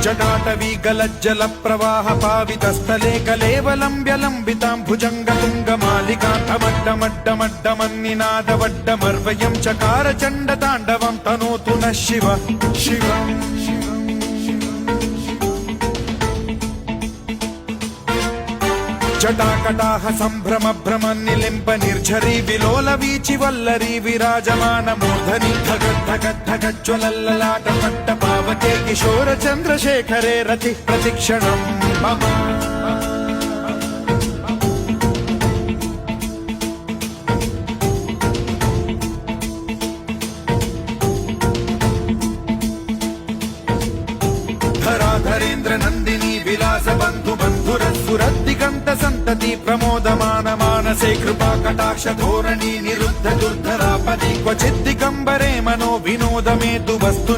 जटाटवी गलज्जल प्रवाह पावितस्थले कलेवलम्ब्यलम्बितां भुजङ्गतुङ्गमालिकान्तमड्डमड्डमड्डमन्निनादवड्डमर्वयं चकार चण्डताण्डवं तनोतु नः शिव शिव जटाकटाह सम्भ्रम भ्रम निलिम्ब निर्झरी विलोल वीचि वल्लरी विराजमान मूर्धनि धगद्धगद्धगज्ज्वलल्ललाट पट्ट पावके किशोर चन्द्रशेखरे रति प्रतिक्षणम् मम धराधरेन्द्र नन्दिनी विलास बन्धु बन्धुरस्फुरद्दिगन्त सन्तति प्रमोदमान मानसे कृपा कटाक्ष धोरणी निरुद्ध दुर्धरापदि क्वचिद् दिगम्बरे मनो विनोदमेतु वस्तु